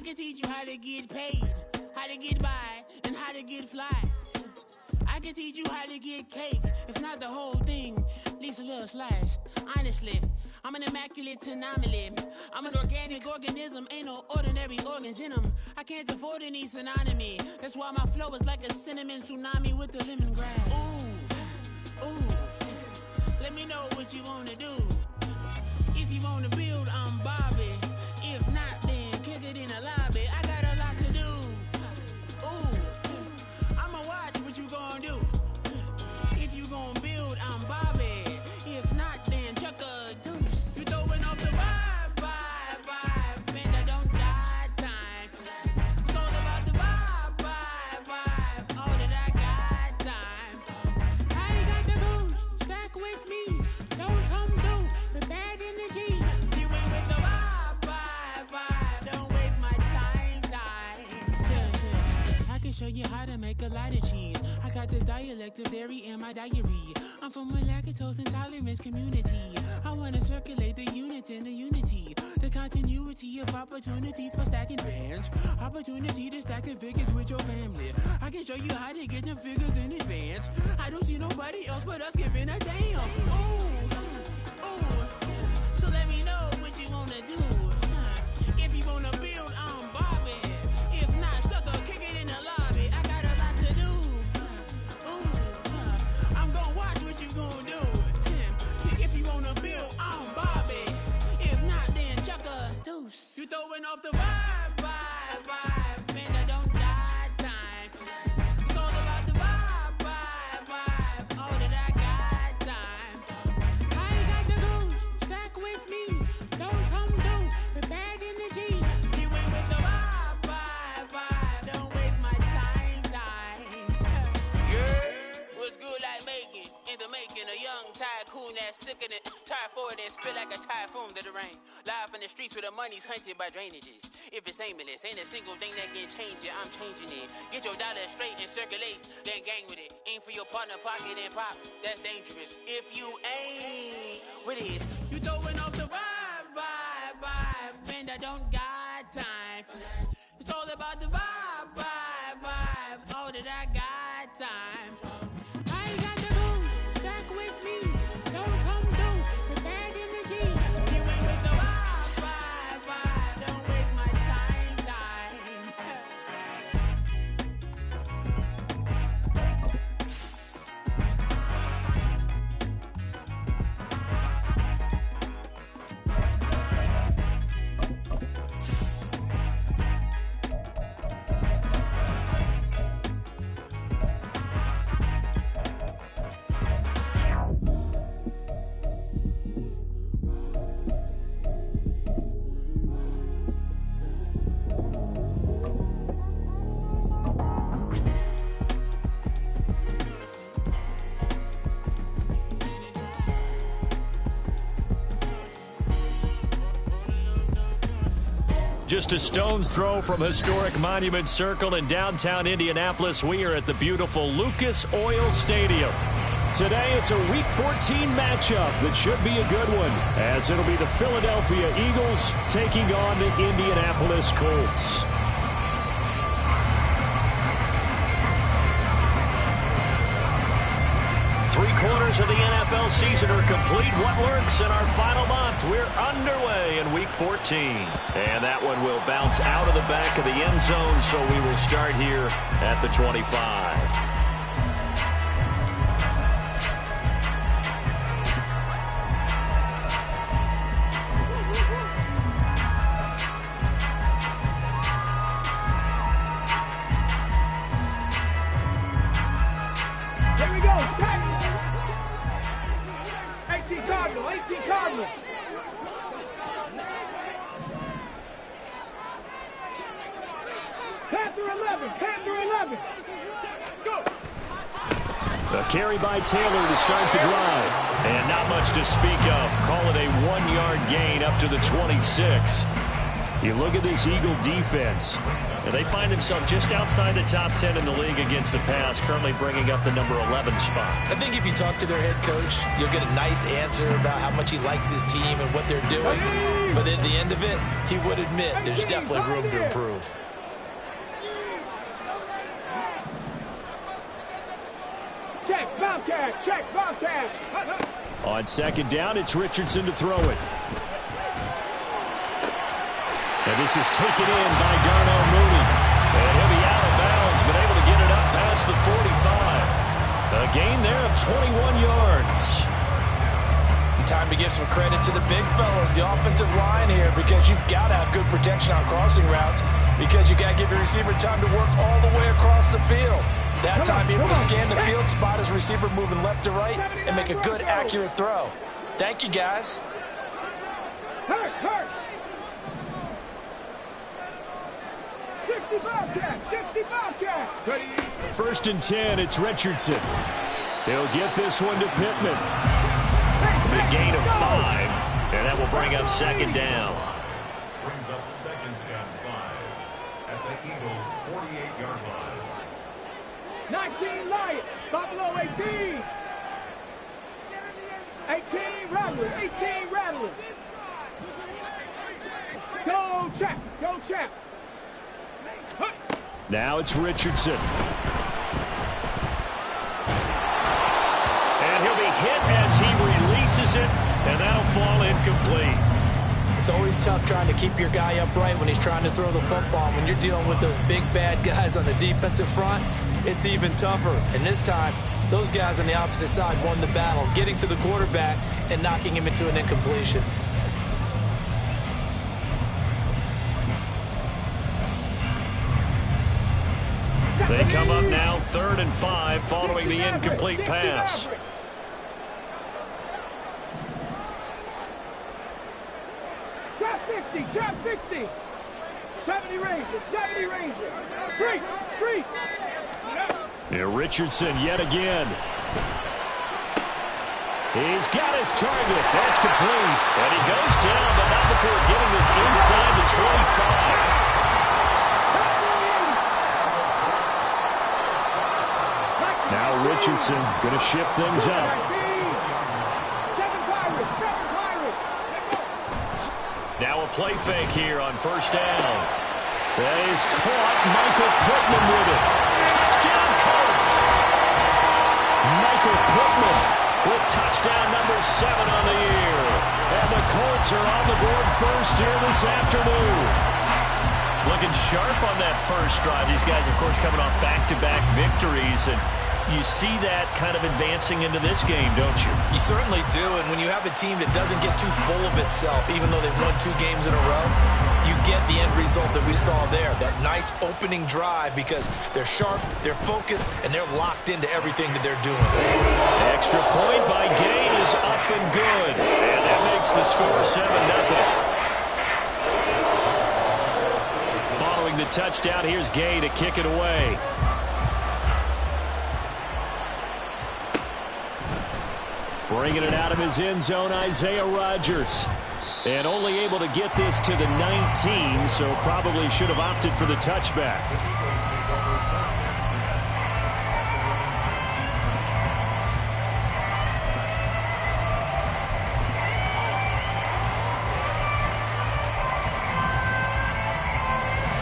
can teach you how to get paid, how to get by, and how to get fly. I can teach you how to get cake, if not the whole thing, at least a little slice. Honestly, I'm an immaculate anomaly. I'm an organic organism, ain't no ordinary organs in them. I can't afford any synonymy. That's why my flow is like a cinnamon tsunami with the lemongrass. Ooh, ooh, let me know what you wanna do. If you wanna build, I'm Bobby. If not, then kick it in the lobby. I got a lot to do. Ooh, I'ma watch what you gonna do. If you gonna build, I'm Bobby. If not, then chuck a deuce. You throwing off the vibe, and I don't die time. It's all about the vibe, all that I got time. I ain't got the goose, stack with me. Don't come through with bad energy. You ain't with the vibe, don't waste my time. Yeah. I can show you how to make a lot of cheese. I got the dialect of dairy in my diary. I'm from a lactose intolerance community. I wanna circulate the unity and the unity, the continuity of opportunity for stacking bands, opportunity to stack the figures with your family. I can show you how to get the figures in advance. I don't see nobody else but us giving a damn. Ooh, so let me know what you wanna do. If you wanna build, I'm Bobby. If not, sucker, kick it in the lobby. I got a lot to do. I'm gonna watch what you gonna do. If you wanna build, I'm Bobby. If not, then chuck a deuce. You throwing off the vibe, and I don't die time. It's all about the vibe, all that I got time. I ain't got the goose, stack with me. Don't come through with bad energy. You ain't with the vibe, don't waste my time. Yeah, what's good like making? In the making, a young tycoon that's sicker than typhoid and spit like a typhoon to the rain. Live in the streets where the money's hunted by drainages. If it's aimless, ain't a single thing that can change it. I'm changing it. Get your dollar straight and circulate, then gang with it. Aim for your partner, pocket and pop. That's dangerous. If you ain't with it, you throwing off the vibe, and I don't got time for that. It's all about the vibe, all that I got time for. I ain't got the goose, stack with me. Don't come through with bad energy. You ain't with the vibe, don't waste my time. Just a stone's throw from historic Monument Circle in downtown Indianapolis. We are at the beautiful Lucas Oil Stadium. Today, it's a Week 14 matchup that should be a good one, as it'll be the Philadelphia Eagles taking on the Indianapolis Colts. Three-quarters of the NFL season are complete. What works in our final month? We're underway in Week 14. And that one will bounce out of the back of the end zone, so we will start here at the 25. A carry by Taylor to start the drive. And not much to speak of. Call it a 1-yard gain up to the 26. You look at this Eagle defense, and they find themselves just outside the top 10 in the league against the pass, currently bringing up the number 11 spot. I think if you talk to their head coach, you'll get a nice answer about how much he likes his team and what they're doing. But at the end of it, he would admit there's definitely room to improve. Check, Bobcat, check, Bobcat. On second down, it's Richardson to throw it. And this is taken in by Darnell Mooney. And he'll be out of bounds, but able to get it up past the 45. A gain there of 21 yards. Time to give some credit to the big fellas, the offensive line here, because you've got to have good protection on crossing routes, because you got to give your receiver time to work all the way across the field. That time, be able to scan the field, spot his receiver moving left to right, and make a good, accurate throw. Thank you, guys. Hurt. 60 Bobcat. First and 10, it's Richardson. He'll get this one to Pittman. The gain of 5, and that will bring up second down. Brings up second and 5 at the Eagles' 48-yard line. 19 Lions, Buffalo 18. 18 Rattlers. Go check. Now it's Richardson. And he'll be hit as he releases it, and that'll fall incomplete. It's always tough trying to keep your guy upright when he's trying to throw the football. When you're dealing with those big, bad guys on the defensive front, it's even tougher. And this time, those guys on the opposite side won the battle, getting to the quarterback and knocking him into an incompletion. They come up now 3rd and 5 following the incomplete pass. Trap 60. 70 Rangers. Three. Here Richardson yet again. He's got his target. That's complete. And he goes down, but not before getting this inside the 25. Now Richardson going to shift things up. Now a play fake here on first down. He's caught Michael Pittman with it. Touchdown Colts. Michael Pittman with touchdown number 7 on the year. And the Colts are on the board first here this afternoon. Looking sharp on that first drive. These guys, of course, coming off back-to-back victories, and you see that kind of advancing into this game, don't you? You certainly do, and when you have a team that doesn't get too full of itself, even though they've won 2 games in a row, you get the end result that we saw there, that nice opening drive, because they're sharp, they're focused, and they're locked into everything that they're doing. Extra point by Gain is up and good, and that makes the score 7-0. Following the touchdown, here's Gay to kick it away. Bringing it out of his end zone, Isaiah Rodgers. And only able to get this to the 19, so probably should have opted for the touchback.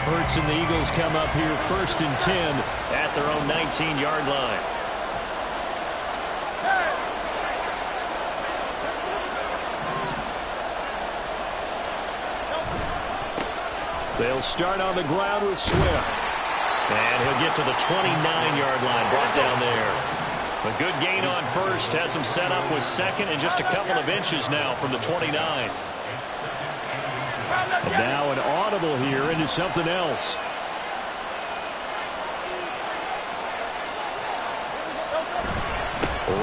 Hurts and the Eagles come up here 1st and 10 at their own 19-yard line. They'll start on the ground with Swift. And he'll get to the 29-yard line, brought down there. A good gain on first, has him set up with second and just a couple of inches now from the 29. And now an audible here into something else.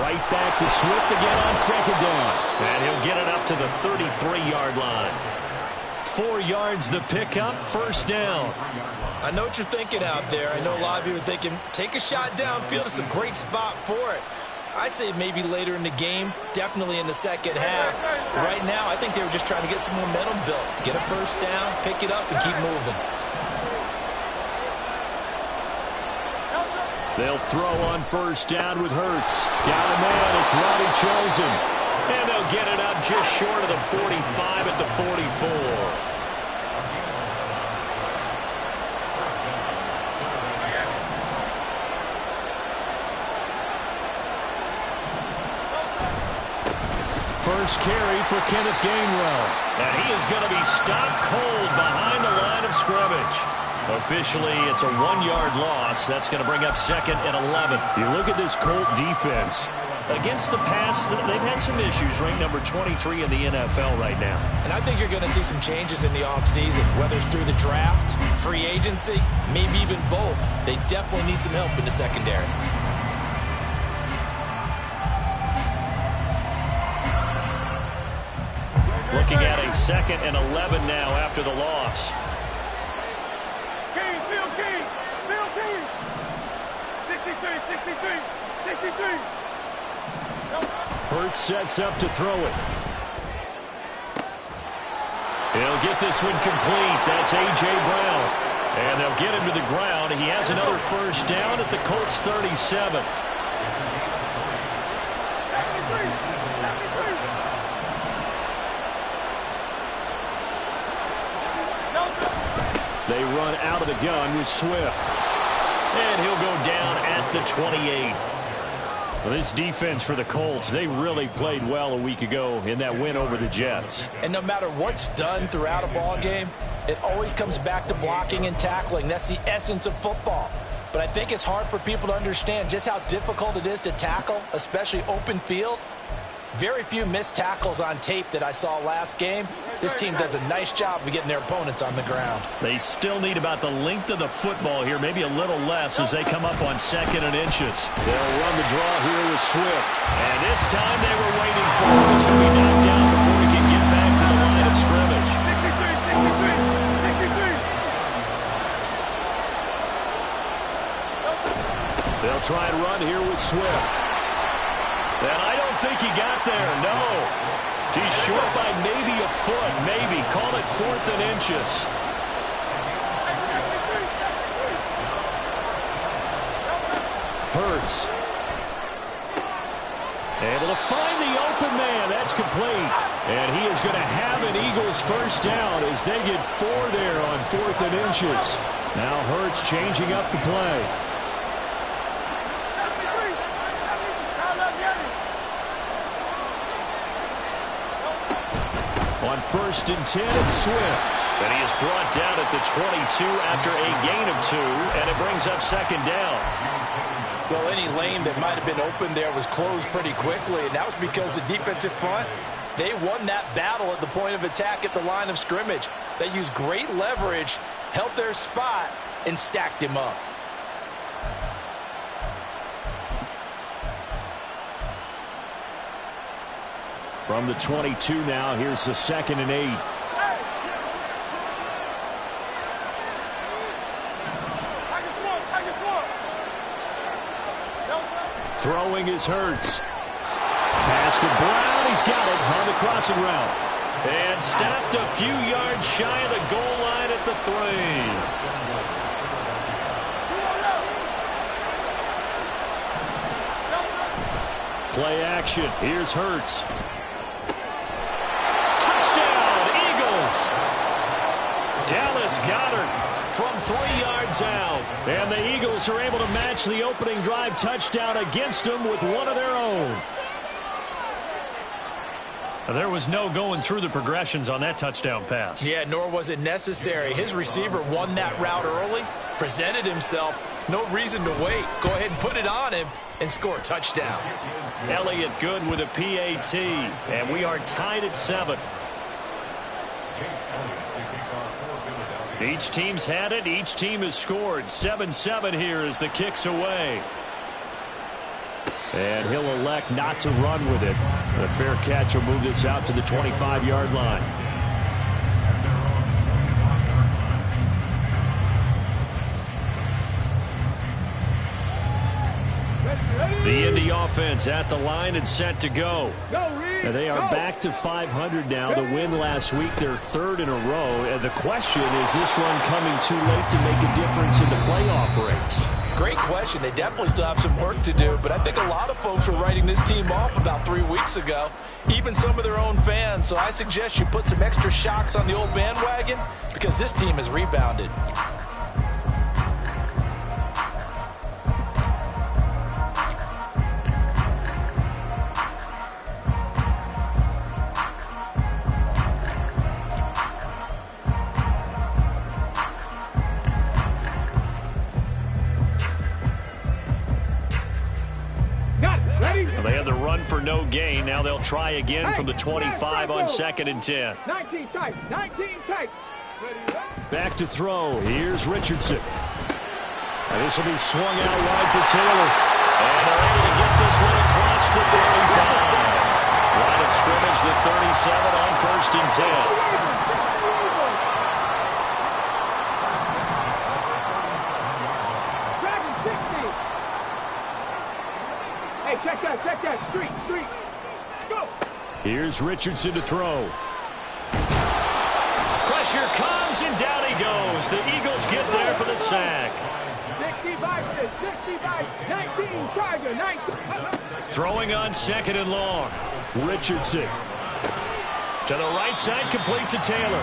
Right back to Swift again on second down. And he'll get it up to the 33-yard line. 4 yards the pickup, first down. I know what you're thinking out there. I know a lot of you are thinking, take a shot downfield. It's a great spot for it. I'd say maybe later in the game, definitely in the second half. Right now, I think they were just trying to get some momentum built. Get a first down, pick it up, and keep moving. They'll throw on first down with Hurts. Got a man, it's Robbie Chosen. And they'll get it up just short of the 45 at the 44. First carry for Kenneth Gainwell. And he is going to be stopped cold behind the line of scrimmage. Officially, it's a 1-yard loss. That's going to bring up 2nd and 11. You look at this Colt defense. Against the pass, they've had some issues, ranked number 23 in the NFL right now. And I think you're going to see some changes in the offseason, whether it's through the draft, free agency, maybe even both. They definitely need some help in the secondary. Looking at a 2nd and 11 now after the loss. King, Phil King, Phil King. 63, 63, 63. Hurts sets up to throw it. He'll get this one complete. That's A.J. Brown. And they'll get him to the ground. He has another first down at the Colts 37. They run out of the gun with Swift. And he'll go down at the 28. Well, this defense for the Colts, they really played well a week ago in that win over the Jets. And no matter what's done throughout a ball game, it always comes back to blocking and tackling. That's the essence of football. But I think it's hard for people to understand just how difficult it is to tackle, especially open field. Very few missed tackles on tape that I saw last game. This team does a nice job of getting their opponents on the ground. They still need about the length of the football here, maybe a little less as they come up on 2nd and inches. They'll run the draw here with Swift. And this time they were waiting for him. He's going to be knocked down before he can get back to the line of scrimmage. 63, 63, 63. They'll try and run here with Swift. And I don't think he got there, no. He's short by maybe a foot, maybe. Call it 4th and inches. Hurts. Able to find the open man. That's complete. And he is going to have an Eagles first down as they get 4 there on 4th and inches. Now Hurts changing up the play. On 1st and 10, it's Swift. And he is brought down at the 22 after a gain of 2, and it brings up 2nd down. Well, any lane that might have been open there was closed pretty quickly, and that was because the defensive front, they won that battle at the point of attack at the line of scrimmage. They used great leverage, held their spot, and stacked him up. From the 22 now, here's the 2nd and 8. Throwing is Hurts. Pass to Brown. He's got it on the crossing route. And stopped a few yards shy of the goal line at the 3. Play action. Here's Hurts. Dallas Goedert from 3 yards out. And the Eagles are able to match the opening drive touchdown against them with one of their own. There was no going through the progressions on that touchdown pass. Yeah, nor was it necessary. His receiver won that route early, presented himself. No reason to wait. Go ahead and put it on him and score a touchdown. Elliott Good with a PAT. And we are tied at 7. Each team's had it. Each team has scored. 7-7 here as the kick's away. And he'll elect not to run with it. A fair catch will move this out to the 25-yard line. Ready? The Indy offense at the line and set to go. And they are back to 500 now. The win last week, their third in a row. And the question, is this run coming too late to make a difference in the playoff race? Great question. They definitely still have some work to do, but I think a lot of folks were writing this team off about 3 weeks ago, even some of their own fans. So I suggest you put some extra shocks on the old bandwagon because this team has rebounded. They had the run for no gain. Now they'll try again from the 25 on 2nd and 10. 19 tight, 19 tight. Back to throw. Here's Richardson. And this will be swung out wide for Taylor. And they're able to get this one across the 35. Line of scrimmage, the 37 on 1st and 10. Check that, street, go! Here's Richardson to throw. Pressure comes, and down he goes. The Eagles get there for the sack. 65, 19, Tiger, 19. Throwing on 2nd and long. Richardson. To the right side, complete to Taylor.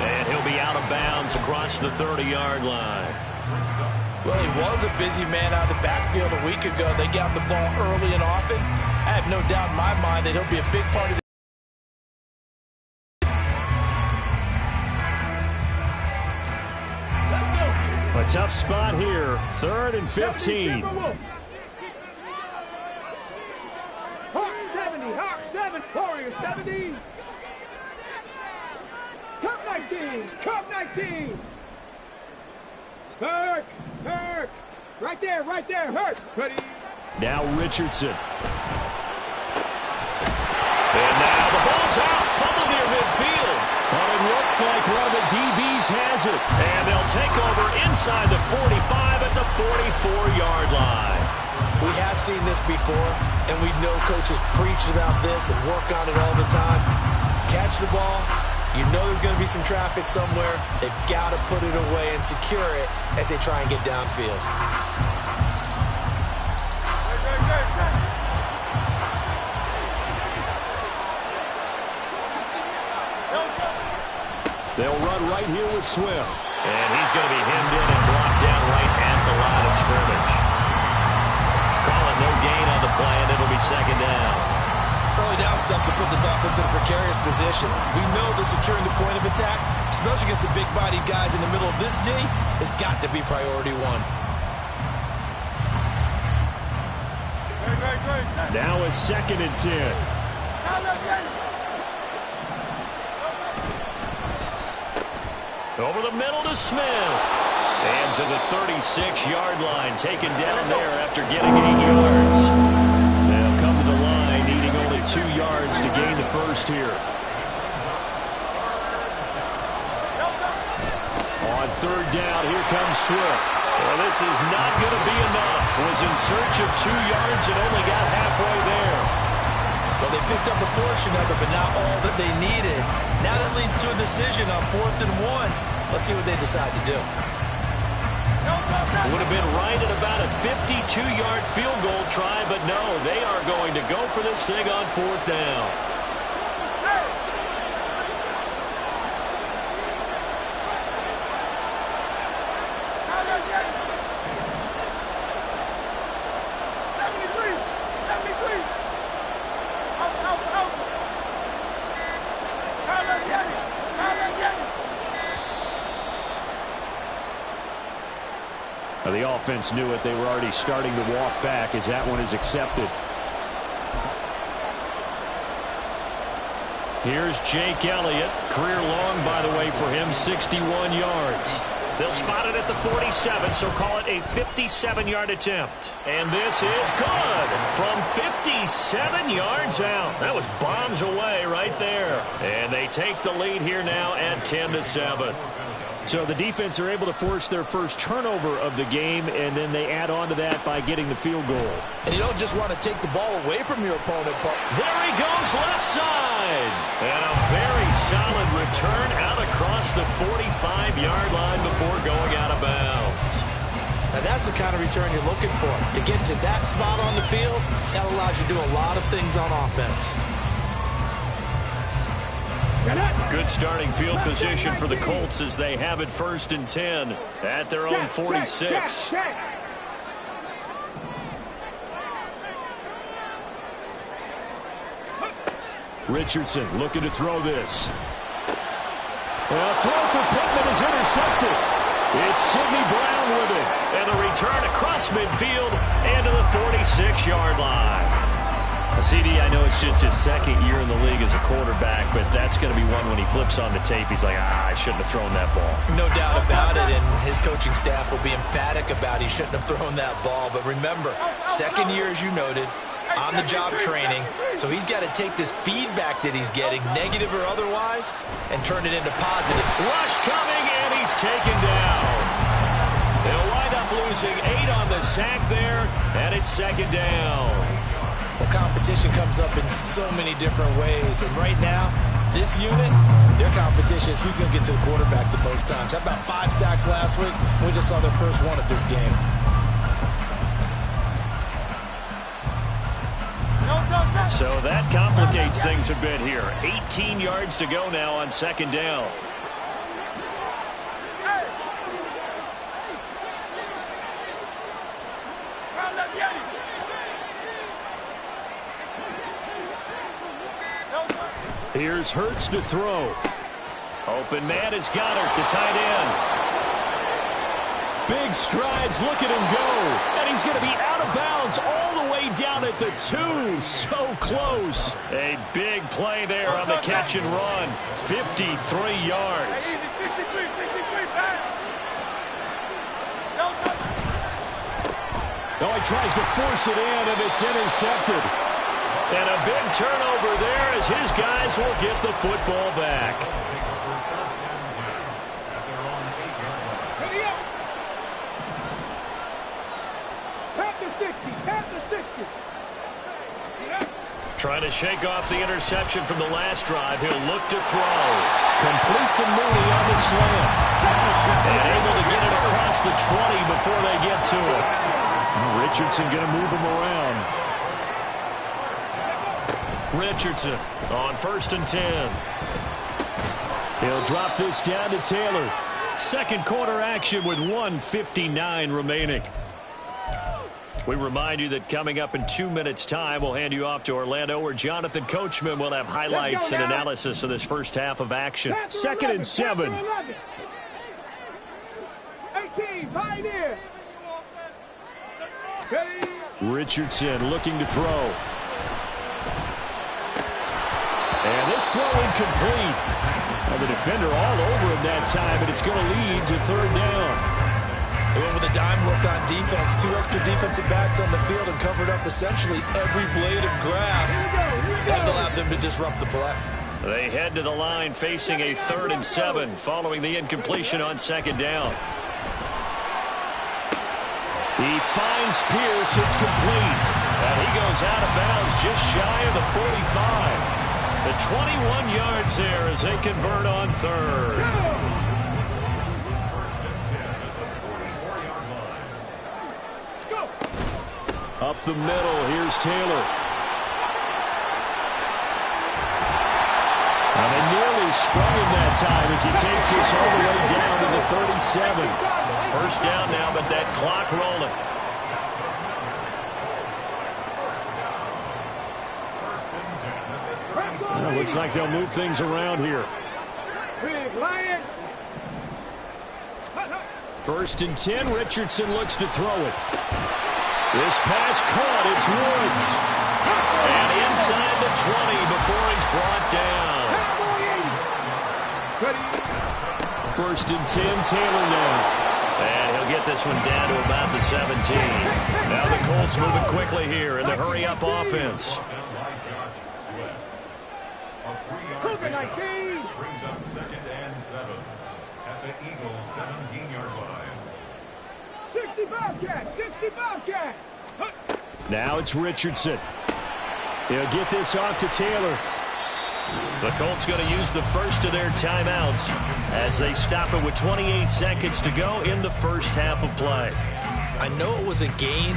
And he'll be out of bounds across the 30-yard line. Well, he was a busy man out of the backfield a week ago. They got the ball early and often. I have no doubt in my mind that he'll be a big part of the... A tough spot here. 3rd and 15. Hawk 7, Warriors 70. Cup 19. Hurk. Right there, Hurk. Ready. Now Richardson. And now the ball's out. Fumble near midfield. But it looks like one of the DBs has it. And they'll take over inside the 45 at the 44-yard line. We have seen this before, and we know coaches preach about this and work on it all the time. Catch the ball. You know there's going to be some traffic somewhere. They've got to put it away and secure it as they try and get downfield. They'll run right here with Swift. And he's going to be hemmed in and blocked down right at the line of scrimmage. Calling no gain on the play, and it'll be 2nd down. Early down stuff to put this offense in a precarious position. We know that securing the point of attack, especially against the big-bodied guys in the middle of this D, has got to be priority 1. Now a 2nd and 10. Over the middle to Smith. And to the 36-yard line, taken down there after getting 8 yards. They'll come to the line, needing only 2 yards to gain the first here. On 3rd down, here comes Swift. Well, this is not going to be enough. Was in search of 2 yards and only got halfway there. Well, they picked up a portion of it, but not all that they needed. Now that leads to a decision on 4th and 1. Let's see what they decide to do. Would have been right at about a 52-yard field goal try, but no, they are going to go for this thing on 4th down. The offense knew it. They were already starting to walk back as that one is accepted. Here's Jake Elliott. Career long, by the way, for him, 61 yards. They'll spot it at the 47, so call it a 57-yard attempt. And this is good from 57 yards out. That was bombs away right there. And they take the lead here now at 10-7. So the defense are able to force their first turnover of the game, and then they add on to that by getting the field goal. And you don't just want to take the ball away from your opponent. There he goes left side. And a very solid return out across the 45-yard line before going out of bounds. Now that's the kind of return you're looking for. To get to that spot on the field, that allows you to do a lot of things on offense. Good starting field position for the Colts as they have it 1st and 10 at their own 46. Richardson looking to throw this. A throw for Pittman is intercepted. It's Sidney Brown with it. And the return across midfield and to the 46-yard line. CD, I know it's just his 2nd year in the league as a quarterback, but that's going to be one when he flips on the tape. He's like, I shouldn't have thrown that ball. No doubt about it, and his coaching staff will be emphatic about he shouldn't have thrown that ball. But remember, 2nd year, as you noted, on-the-job training, so he's got to take this feedback that he's getting, negative or otherwise, and turn it into positive. Rush coming, and he's taken down. They'll wind up losing 8 on the sack there, and it's 2nd down. The competition comes up in so many different ways. And right now, this unit, their competition is who's going to get to the quarterback the most times. How about 5 sacks last week? We just saw their first one of this game. So that complicates things a bit here. 18 yards to go now on 2nd down. Here's Hurts to throw. Open man is Goddard, the tight end. Big strides, look at him go. And he's going to be out of bounds all the way down at the 2. So close. A big play there on the catch and run. 53 yards. He tries to force it in, and it's intercepted. And a big turnover there as his guys will get the football back. Trying to shake off the interception from the last drive. He'll look to throw. Completes and Mooney on the slant. And able to get it across the 20 before they get to it. Richardson going to move him around. Richardson on 1st and 10. He'll drop this down to Taylor. 2nd quarter action with 1:59 remaining. We remind you that coming up in 2 minutes' time, we'll hand you off to Orlando, where Jonathan Coachman will have highlights and analysis of this first half of action. 2nd and 7. 18, pioneer. Richardson looking to throw. And this throw incomplete. Well, the defender all over him that time, and it's going to lead to 3rd down. They went with a dime look on defense. 2 extra defensive backs on the field and covered up essentially every blade of grass. That allowed them to disrupt the play. They head to the line facing a 3rd and 7 following the incompletion on 2nd down. He finds Pierce. It's complete. And he goes out of bounds just shy of the 45. The 21 yards there as they convert on 3rd. Up the middle, here's Taylor. And they nearly sprung him that time as he takes this all the way down to the 37. 1st down now, but that clock rolling. Well, looks like they'll move things around here. 1st and 10, Richardson looks to throw it. This pass caught, it's Woods. And inside the 20 before he's brought down. 1st and 10, Taylor now. And he'll get this one down to about the 17. Now the Colts moving quickly here in the hurry-up offense. Brings up 2nd and 7 at the Eagles' 17-yard line. 60 Bobcat! 60 Bobcat! Now it's Richardson. He'll get this off to Taylor. The Colts going to use the first of their timeouts as they stop it with 28 seconds to go in the first half of play. I know it was a gain,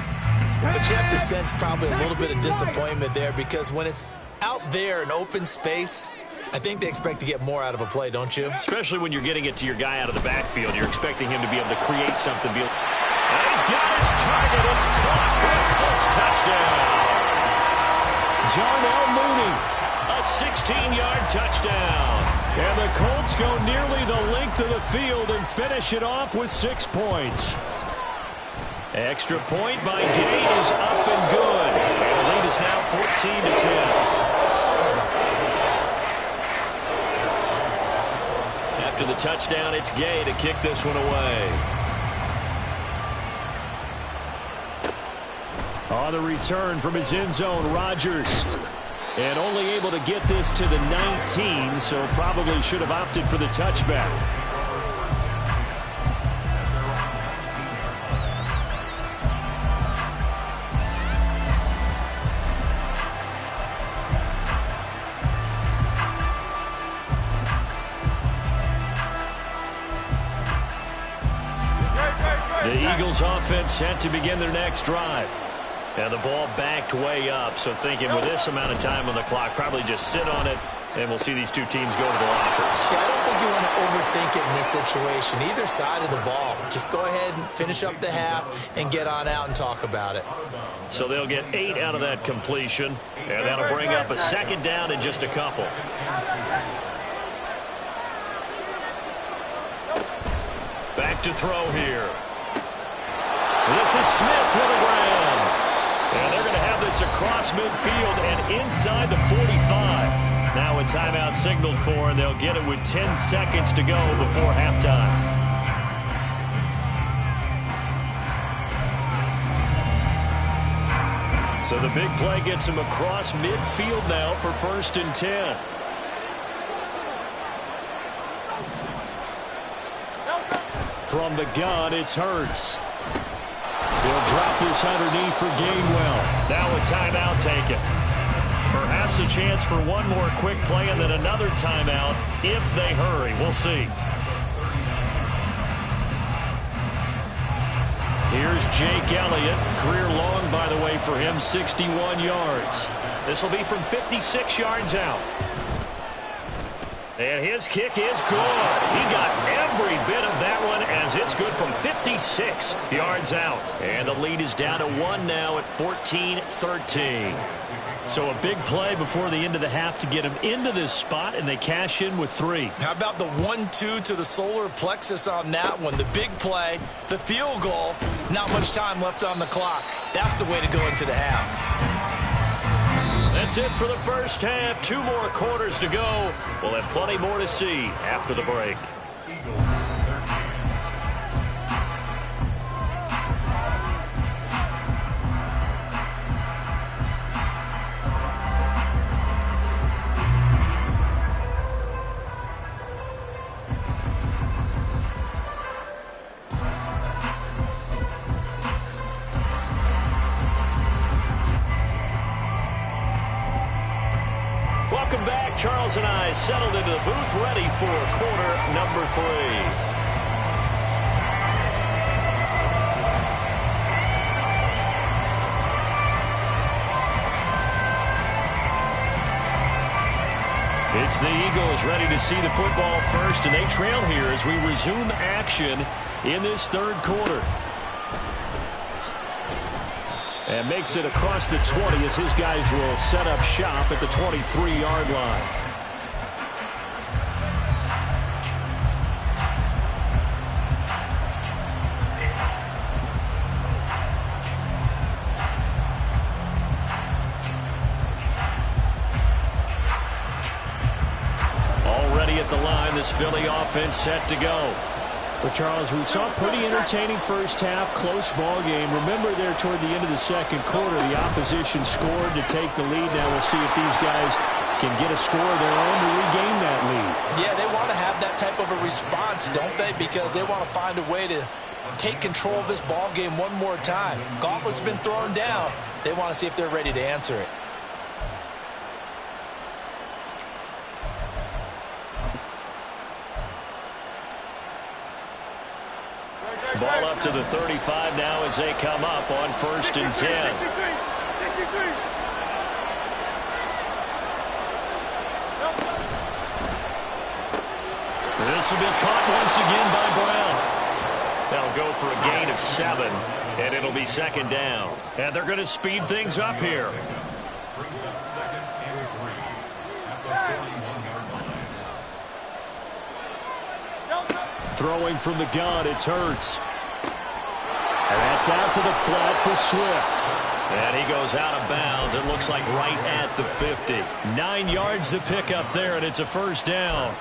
but you have to sense probably a little bit of disappointment there because when it's out there in open space, I think they expect to get more out of a play, don't you? Especially when you're getting it to your guy out of the backfield. You're expecting him to be able to create something. And he's got his target. It's caught for a Colts touchdown. Jarnell Mooney, a 16-yard touchdown. And the Colts go nearly the length of the field and finish it off with 6 points. Extra point by Gay is up and good. And the lead is now 14-10. After the touchdown, it's Gay to kick this one away. On the return from his end zone, Rodgers. And only able to get this to the 19, so probably should have opted for the touchback. The Eagles offense set to begin their next drive. And the ball backed way up, so thinking with this amount of time on the clock, probably just sit on it, and we'll see these two teams go to the lockers. Yeah, I don't think you want to overthink it in this situation, either side of the ball. Just go ahead and finish up the half and get on out and talk about it. So they'll get 8 out of that completion, and that'll bring up a second down in just a couple. Back to throw here. This is Smith to the ground. And they're going to have this across midfield and inside the 45. Now a timeout signaled for, and they'll get it with 10 seconds to go before halftime. So the big play gets him across midfield now for 1st and 10. From the gun, it's Hurts. He'll drop this underneath for Gainwell. Now a timeout taken. Perhaps a chance for one more quick play and then another timeout if they hurry. We'll see. Here's Jake Elliott. Career long, by the way, for him, 61 yards. This will be from 56 yards out. And his kick is good. He got every bit of that one as it's good from 56 yards out. And the lead is down to 1 now at 14-13. So a big play before the end of the half to get him into this spot, and they cash in with 3. How about the 1-2 to the solar plexus on that one? The big play, the field goal, not much time left on the clock. That's the way to go into the half. That's it for the first half. 2 more quarters to go. We'll have plenty more to see after the break. Welcome back. Charles and I settled into the booth, ready for quarter number 3. It's the Eagles ready to see the football first, and they trail here as we resume action in this 3rd quarter. And makes it across the 20 as his guys will set up shop at the 23-yard line. Already at the line, this Philly offense set to go. Well, Charles, we saw a pretty entertaining first half, close ball game. Remember there toward the end of the 2nd quarter, the opposition scored to take the lead. Now we'll see if these guys can get a score of their own to regain that lead. Yeah, they want to have that type of a response, don't they? Because they want to find a way to take control of this ball game one more time. Gauntlet's been thrown down. They want to see if they're ready to answer it. Ball up to the 35 now as they come up on 1st and 10. This will be caught once again by Brown. They'll go for a gain of 7, and it'll be 2nd down. And they're going to speed things up here. Brings up 2nd and 3 at the 31-yard line. Throwing from the gun, it's Hurts. And that's out to the flat for Swift. And he goes out of bounds. It looks like right at the 50. 9 yards to pick up there, and it's a 1st down.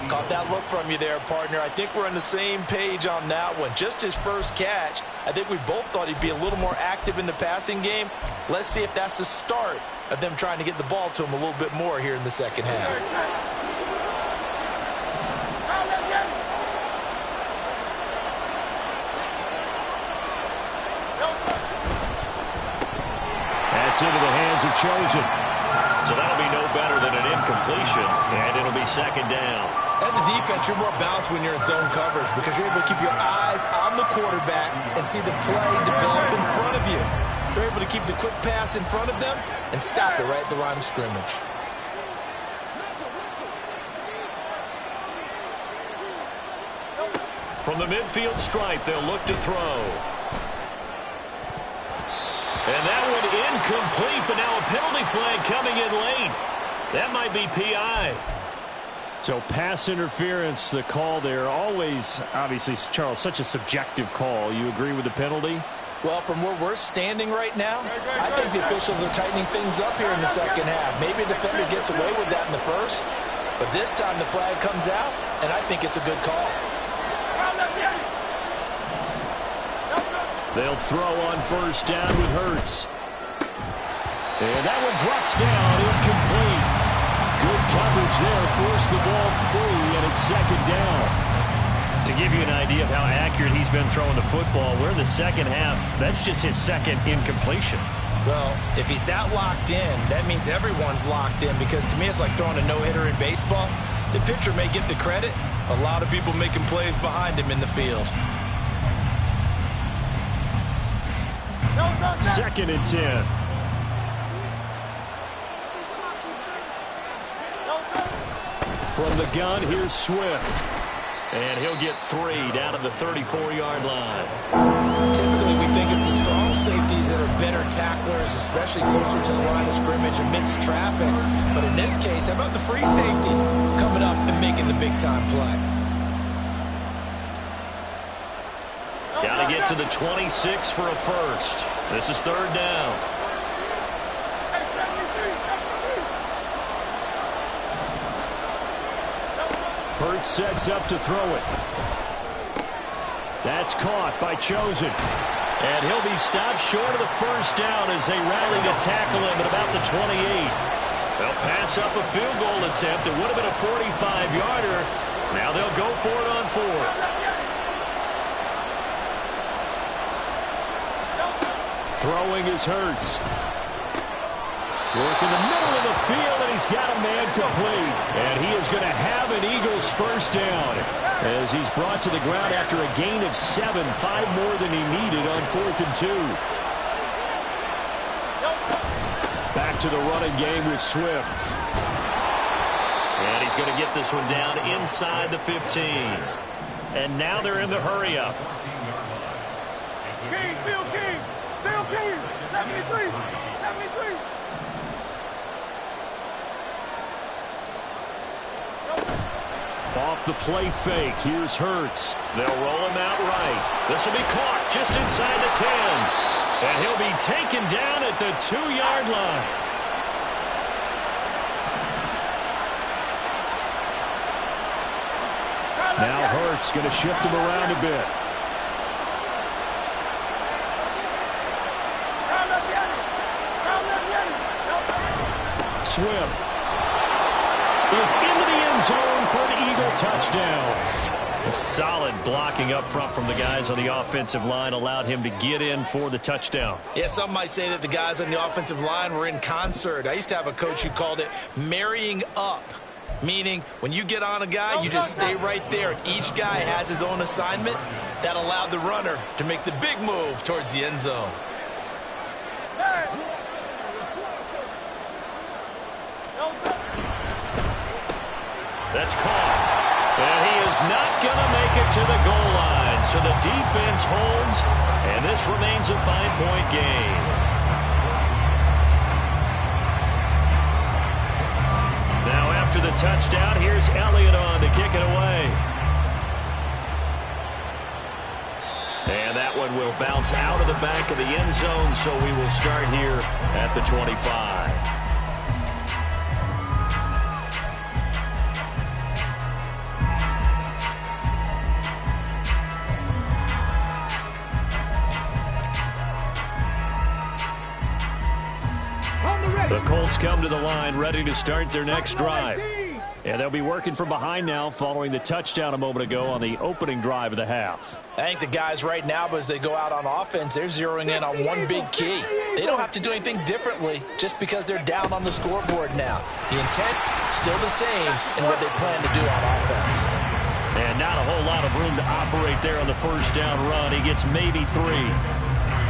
Caught that look from you there, partner. I think we're on the same page on that one. Just his first catch, I think we both thought he'd be a little more active in the passing game. Let's see if that's the start of them trying to get the ball to him a little bit more here in the second half. That's into the hands of Chosen. So that'll be no better than an incompletion, and it'll be 2nd down. As a defense, you're more balanced when you're in zone coverage because you're able to keep your eyes on the quarterback and see the play develop in front of you. They're able to keep the quick pass in front of them and stop it right at the line of scrimmage. From the midfield stripe, they'll look to throw. And that one incomplete, but now a penalty flag coming in late. That might be PI. So pass interference, the call there, always, obviously, Charles, such a subjective call. You agree with the penalty? Well, from where we're standing right now, I think the officials are tightening things up here in the second half. Maybe a defender gets away with that in the first, but this time the flag comes out, and I think it's a good call. They'll throw on 1st down with Hurts. And that one drops down, incomplete. Good coverage there, forced the ball free, and it's 2nd down. To give you an idea of how accurate he's been throwing the football, we're in the second half. That's just his 2nd incompletion. Well, if he's that locked in, that means everyone's locked in because to me it's like throwing a no-hitter in baseball. The pitcher may get the credit, a lot of people making plays behind him in the field. 2nd and 10. From the gun, here's Swift. And he'll get 3 down at the 34-yard line. Typically, we think it's the strong safeties that are better tacklers, especially closer to the line of scrimmage amidst traffic. But in this case, how about the free safety coming up and making the big-time play? Got to get to the 26 for a 1st. This is 3rd down. Hurts sets up to throw it. That's caught by Chosen. And he'll be stopped short of the 1st down as they rally to tackle him at about the 28. They'll pass up a field goal attempt. It would have been a 45-yarder. Now they'll go for it on 4th. Throwing is Hurts. Work in the middle of the field, and he's got a man complete. And he is going to have an Eagles 1st down as he's brought to the ground after a gain of 7, 5 more than he needed on 4th and 2. Back to the running game with Swift. And he's going to get this one down inside the 15. And now they're in the hurry-up. King, Bill King, 73, 73. Off the play fake, here's Hurts. They'll roll him out right. This will be caught just inside the 10. And he'll be taken down at the 2-yard line. Now Hurts going to shift him around a bit. Swift is into the end end zone for an Eagle touchdown. Solid blocking up front from the guys on the offensive line allowed him to get in for the touchdown. Yeah, some might say that the guys on the offensive line were in concert. I used to have a coach who called it marrying up, meaning when you get on a guy, you just stay right there. Each guy has his own assignment. That allowed the runner to make the big move towards the end zone. That's caught. And he is not going to make it to the goal line. So the defense holds, and this remains a 5-point game. Now after the touchdown, here's Elliott on to kick it away. And that one will bounce out of the back of the end zone, so we will start here at the 25. The Colts come to the line ready to start their next drive. And they'll be working from behind now following the touchdown a moment ago on the opening drive of the half. I think the guys right now, as they go out on offense, they're zeroing in on one big key. They don't have to do anything differently just because they're down on the scoreboard now. The intent, still the same in what they plan to do on offense. And not a whole lot of room to operate there on the first down run. He gets maybe 3.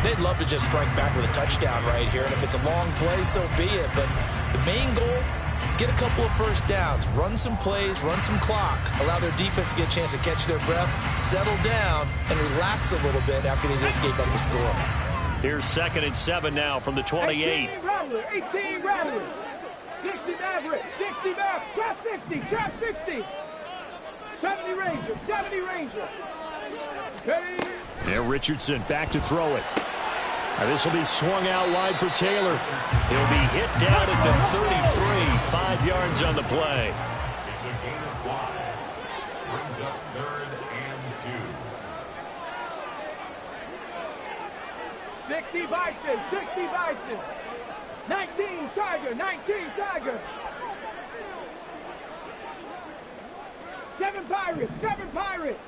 They'd love to just strike back with a touchdown right here, and if it's a long play, so be it. But the main goal, get a couple of first downs, run some plays, run some clock, allow their defense to get a chance to catch their breath, settle down, and relax a little bit after they just gave up a score. Here's 2nd and 7 now from the 28. 18 Rattler, 60 Maverick, 60 Maverick, trap 60, trap 60. 70 Ranger, 70 Ranger. Ready? And Richardson back to throw it. This will be swung out wide for Taylor. He'll be hit down at the 33, 5 yards on the play. It's a gain of 5. Brings up 3rd and 2. 60 Bison, 60 Bison. 19 Tiger, 19 Tiger. 7 Pirates, 7 Pirates.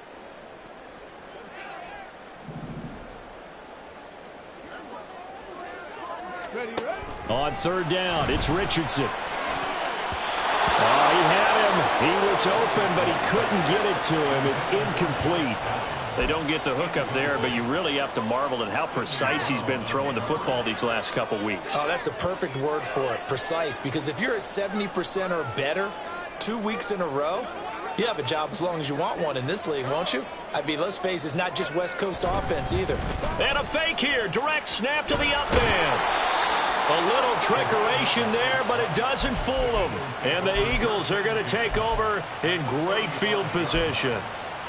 Ready, ready? On 3rd down, it's Richardson. Oh, he had him. He was open, but he couldn't get it to him. It's incomplete. They don't get the hook up there, but you really have to marvel at how precise he's been throwing the football these last couple weeks. Oh, that's the perfect word for it, precise, because if you're at 70% or better 2 weeks in a row, you have a job as long as you want one in this league, won't you? I mean, let's face it, it's not just West Coast offense either. And a fake here. Direct snap to the up man. A little trickeration there, but it doesn't fool them. And the Eagles are going to take over in great field position.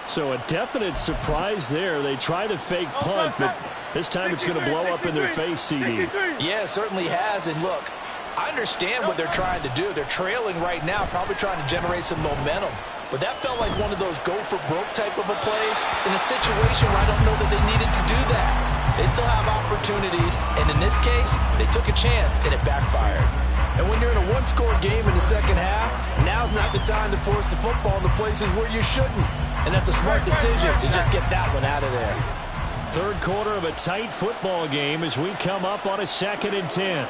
So a definite surprise there. They try to fake punt, but this time it's going to blow up in their face, CD. Yeah, it certainly has. And look, I understand what they're trying to do. They're trailing right now, probably trying to generate some momentum. But that felt like one of those go-for-broke type of a plays in a situation where I don't know that they needed to do that. They still have opportunities, and in this case, they took a chance, and it backfired. And when you're in a one-score game in the second half, now's not the time to force the football in the places where you shouldn't. And that's a smart decision to just get that one out of there. 3rd quarter of a tight football game as we come up on a 2nd and 10.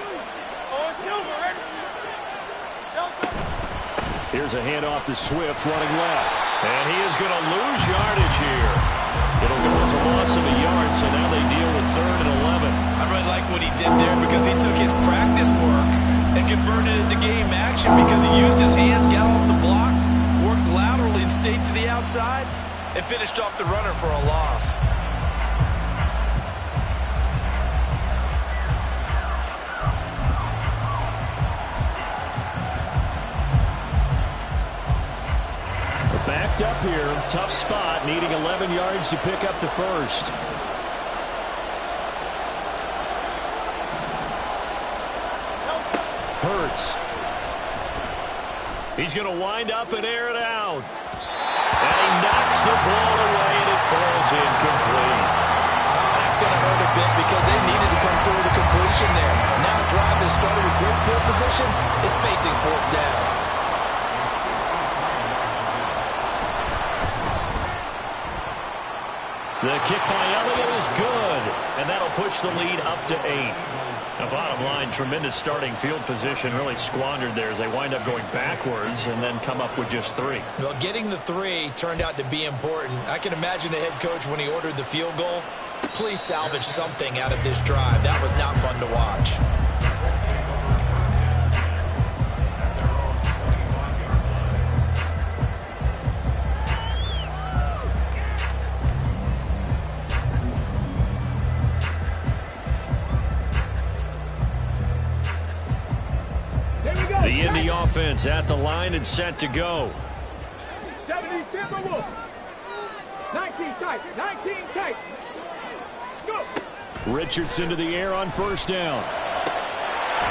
Here's a handoff to Swift running left. And he is going to lose yardage here. It'll go as a loss of a yard, so now they deal with 3rd and 11. I really like what he did there because he took his practice work and converted it to game action because he used his hands, got off the block, worked laterally and stayed to the outside, and finished off the runner for a loss. Backed up here, tough spot, needing 11 yards to pick up the first. Hurts. He's going to wind up and air it out. And he knocks the ball away, and it falls incomplete. That's going to hurt a bit because they needed to come through the completion there. Now a drive that started with great field position is facing 4th down. The kick by Elliott is good, and that'll push the lead up to 8. The bottom line, tremendous starting field position, really squandered there as they wind up going backwards and then come up with just 3. Well, getting the 3 turned out to be important. I can imagine the head coach when he ordered the field goal. Please salvage something out of this drive. That was not fun to watch. The Indy offense at the line and set to go. 70 Timberwolves. 19 tight. 19 tight. Go. Richardson to the air on first down.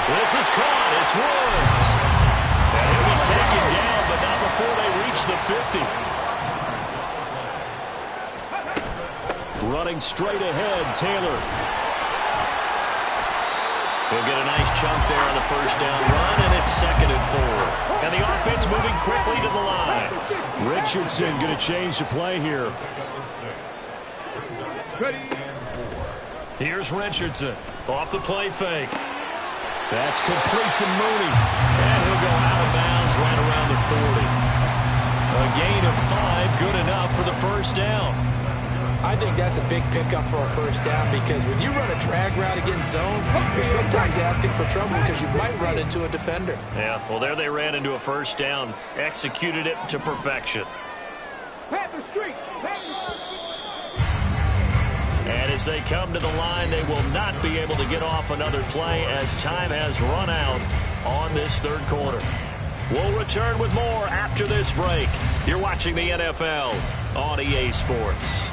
This is caught. It's Woods. And he'll be taken down, but not before they reach the 50. Running straight ahead, Taylor. He'll get a nice chunk there on the first down run, and it's 2nd and 4. And the offense moving quickly to the line. Richardson going to change the play here. Here's Richardson off the play fake. That's complete to Mooney. And he'll go out of bounds right around the 40. A gain of 5, good enough for the first down. I think that's a big pickup for a first down because when you run a drag route against zone, you're sometimes asking for trouble because you might run into a defender. Yeah, well, there they ran into a first down. Executed it to perfection. Panther Street. And as they come to the line, they will not be able to get off another play as time has run out on this third quarter. We'll return with more after this break. You're watching the NFL on EA Sports.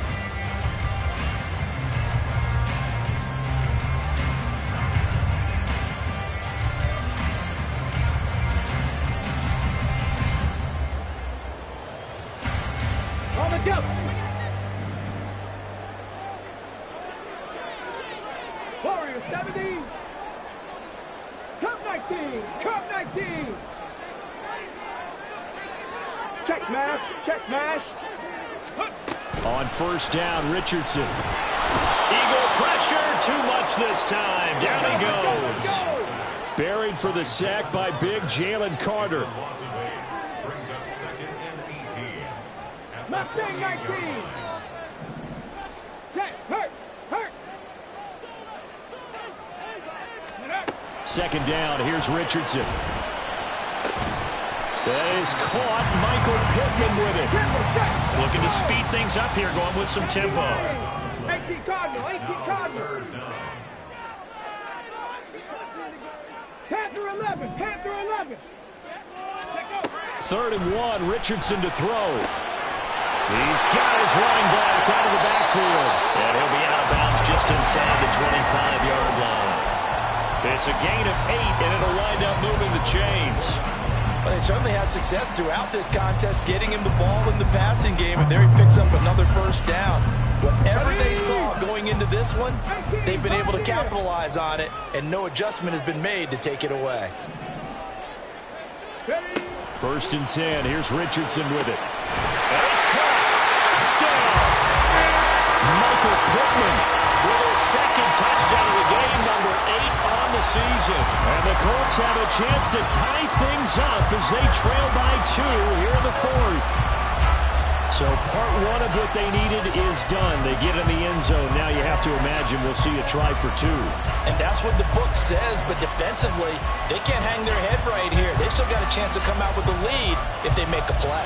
On the jump. Warrior 70. Cup 19. Cup 19. Check smash. Check smash. On first down, Richardson. Eagle pressure. Too much this time. Down he goes. Buried for the sack by big Jalen Carter. Brings up 2nd and 18. Mustang 19. Check. Hurt. Hurt. 2nd down. Here's Richardson. That is caught. Michael Pittman with it. Looking to speed things up here, going with some tempo. 18 Cardinal. 18 Cardinal. Panther 11. Panther 11. 3rd and 1. Richardson to throw. He's got his running back out of the backfield. And he'll be out of bounds just inside the 25-yard line. It's a gain of 8, and it'll wind up moving the chains. Well, they certainly had success throughout this contest, getting him the ball in the passing game, and there he picks up another first down. Whatever they saw going into this one, they've been able to capitalize on it, and no adjustment has been made to take it away. 1st and 10. Here's Richardson with it. And it's caught. Touchdown. Michael Pittman with his 2nd touchdown of the game, number 8 on the season. And the Colts have a chance to tie things up as they trail by 2 here in the 4th. So part 1 of what they needed is done. They get in the end zone. Now you have to imagine we'll see a try for 2. And that's what the book says, but defensively, they can't hang their head right here. They've still got a chance to come out with the lead if they make a play.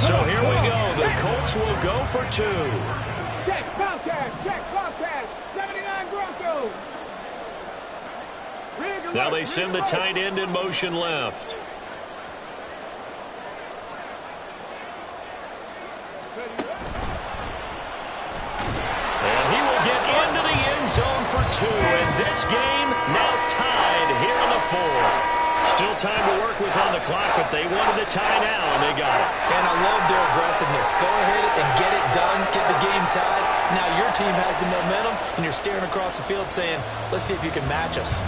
So here we go. The Colts will go for 2. Check Bobcat. Check Bobcat. 79 Broncos. Now they send the tight end in motion left. And he will get into the end zone for 2. And this game now tied here in the 4th. Still time to work with on the clock, but they wanted to tie now, and they got it. And I love their aggressiveness. Go ahead and get it done, get the game tied. Now your team has the momentum, and you're staring across the field saying, let's see if you can match us.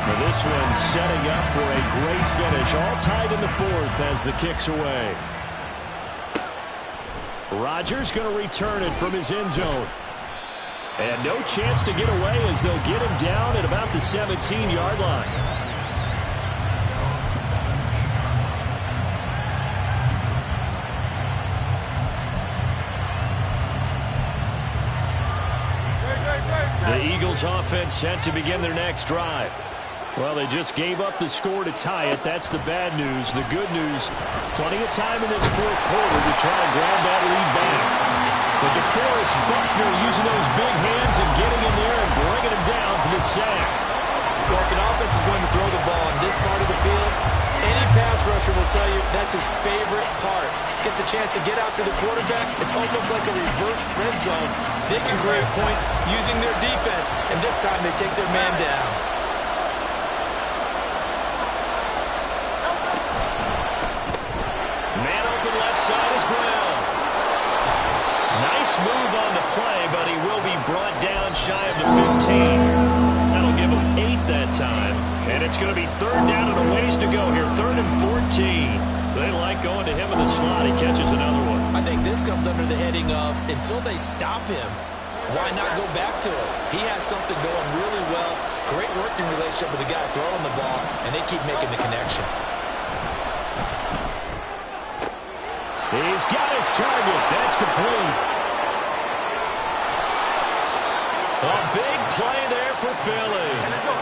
Well, this one setting up for a great finish. All tied in the fourth as the kick's away. Rodgers going to return it from his end zone. And no chance to get away as they'll get him down at about the 17-yard line. The Eagles offense set to begin their next drive. Well, they just gave up the score to tie it. That's the bad news. The good news, plenty of time in this fourth quarter to try and grab that lead back. But DeForest Buckner using those big hands and getting in there and bringing him down for the sack. Well, if an offense is going to throw the ball in this part of the field, any pass rusher will tell you that's his favorite part. Gets a chance to get after the quarterback. It's almost like a reverse red zone. They can create points using their defense, and this time they take their man down. Man open left side is Brown. Nice move on the play, but he will be brought down shy of the 15. That'll give him 8 that time. And it's going to be third down and a ways to go here. 3rd and 14. They like going to him in the slot. He catches another one. I think this comes under the heading of until they stop him, why not go back to it? He has something going really well. Great working relationship with the guy throwing the ball, and they keep making the connection. He's got his target. That's complete. A big play there for Philly.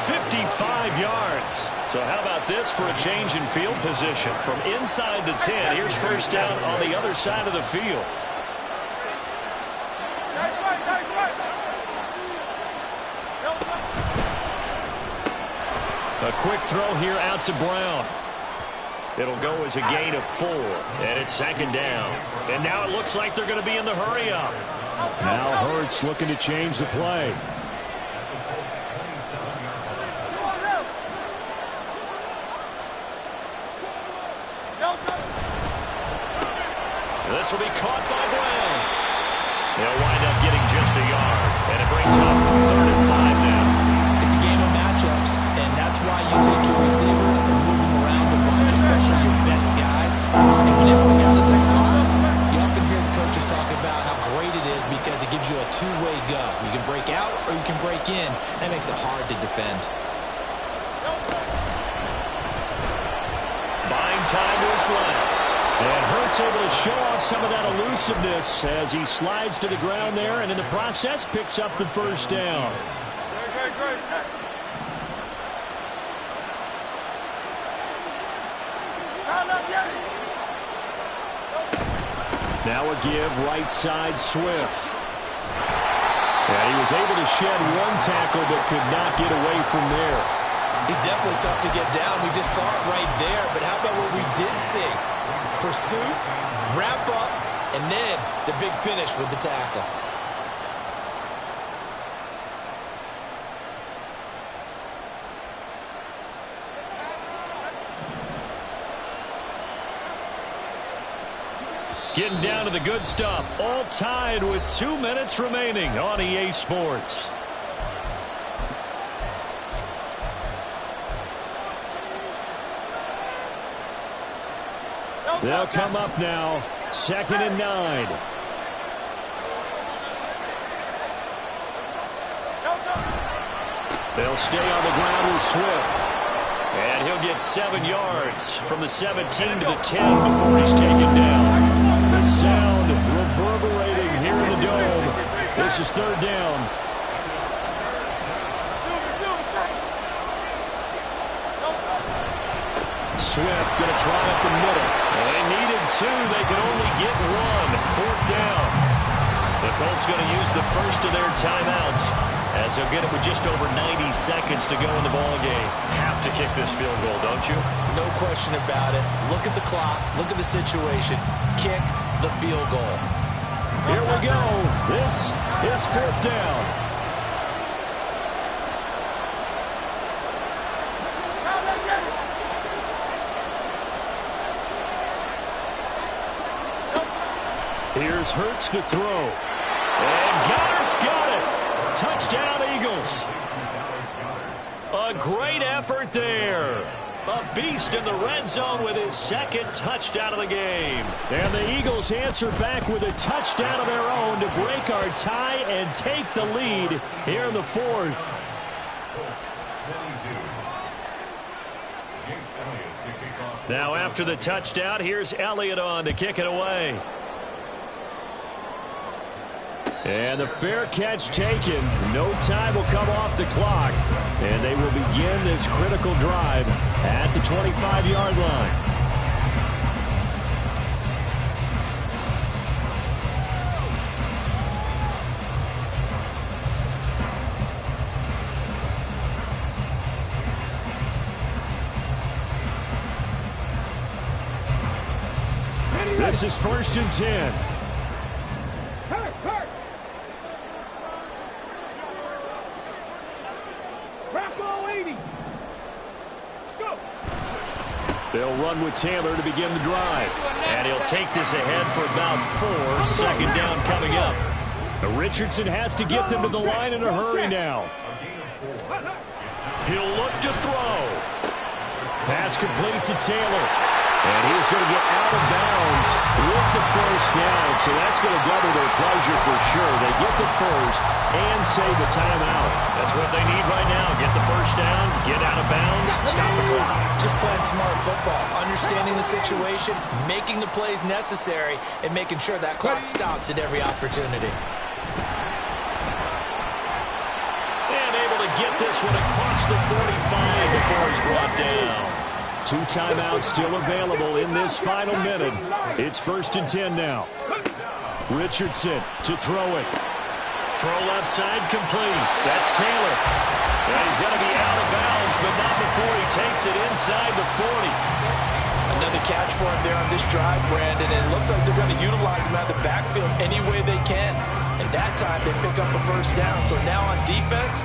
55 yards. So how about this for a change in field position? From inside the 10, here's first down on the other side of the field. A quick throw here out to Brown. It'll go as a gain of 4, and it's 2nd down. And now it looks like they're going to be in the hurry-up. Now Hurts looking to change the play. This will be caught by Brown. They'll wind up getting just a yard, and it brings up 3rd and 5 now. It's a game of matchups, and that's why you take your receivers and move them around a bunch, especially your best guys. And when they work out of the slot, you often hear the coaches talk about how great it is because it gives you a two-way go. You can break out or you can break in. That makes it hard to defend. Buying time was left. And Hurts able to show off some of that elusiveness as he slides to the ground there, and in the process picks up the first down. Now a give right side Swift. And he was able to shed one tackle but could not get away from there. He's definitely tough to get down. We just saw it right there. But how about what we did see? Pursuit, wrap up, and then the big finish with the tackle. Getting down to the good stuff. All tied with 2 minutes remaining on EA Sports. They'll come up now. 2nd and 9. They'll stay on the ground with Swift. And he'll get 7 yards from the 17 to the 10 before he's taken down. The sound reverberating here in the dome. This is 3rd down. Swift going to try up the middle. They needed 2. They could only get 1. 4th down. The Colts going to use the first of their timeouts as they'll get it with just over 90 seconds to go in the ballgame. Have to kick this field goal, don't you? No question about it. Look at the clock. Look at the situation. Kick the field goal. Here we go. This is 4th down. Here's Hurts to throw. And Goddard's got it. Touchdown, Eagles. A great effort there. A beast in the red zone with his second touchdown of the game. And the Eagles answer back with a touchdown of their own to break our tie and take the lead here in the fourth. Now after the touchdown, here's Elliott on to kick it away. And the fair catch taken. No time will come off the clock. And they will begin this critical drive at the 25-yard line. This is 1st and 10. They'll run with Taylor to begin the drive. And he'll take this ahead for about 4. Second down coming up. Richardson has to get them to the line in a hurry now. He'll look to throw. Pass complete to Taylor. And he's going to get out of bounds with the first down. So that's going to double their pleasure for sure. They get the first and save a timeout. That's what they need right now. Get the first down, get out of bounds, stop the clock. Just playing smart football, understanding the situation, making the plays necessary, and making sure that clock stops at every opportunity. And able to get this one across the 45 before he's brought down. 2 timeouts still available in this final minute. It's 1st and 10 now. Richardson to throw it. Throw left side complete. That's Taylor. And he's going to be out of bounds, but not before he takes it inside the 40. Another catch for him there on this drive, Brandon. And it looks like they're going to utilize him out of the backfield any way they can. And that time they pick up a first down. So now on defense,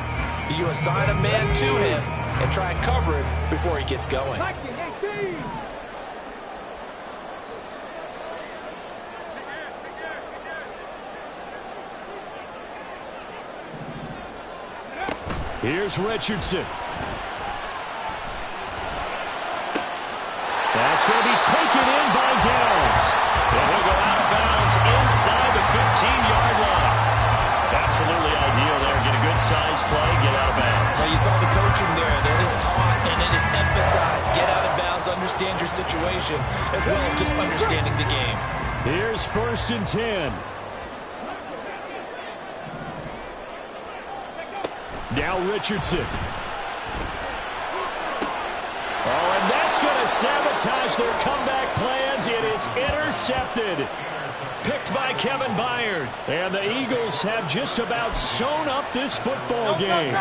you assign a man to him and try and cover it before he gets going. Here's Richardson. That's going to be taken in by Downs. And he'll go out of bounds inside the 15-yard line. Absolutely ideal there. Get a good size play, get out of bounds. Well, you saw the coaching there. That is taught and it is emphasized. Get out of bounds, understand your situation, as well as just understanding the game. Here's 1st and 10. Now Richardson. Oh, and that's going to sabotage their comeback plans. It is intercepted. Picked by Kevin Byard. And the Eagles have just about sewn up this football game.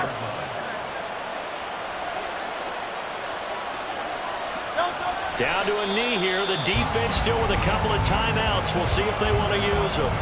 Down to a knee here. The defense still with a couple of timeouts. We'll see if they want to use them.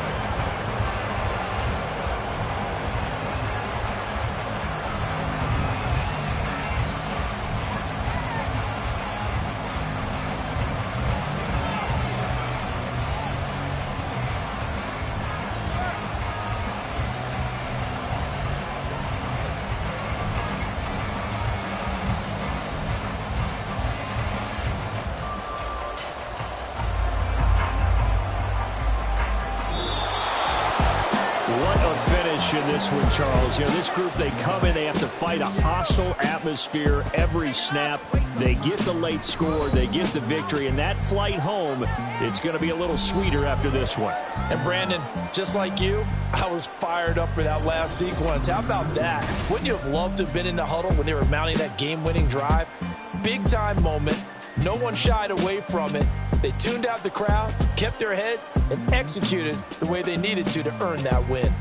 In this one, Charles. You know, this group, they come in, they have to fight a hostile atmosphere every snap. They get the late score, they get the victory, and that flight home, it's going to be a little sweeter after this one. And Brandon, just like you, I was fired up for that last sequence. How about that? Wouldn't you have loved to have been in the huddle when they were mounting that game-winning drive? Big-time moment. No one shied away from it. They tuned out the crowd, kept their heads, and executed the way they needed to earn that win.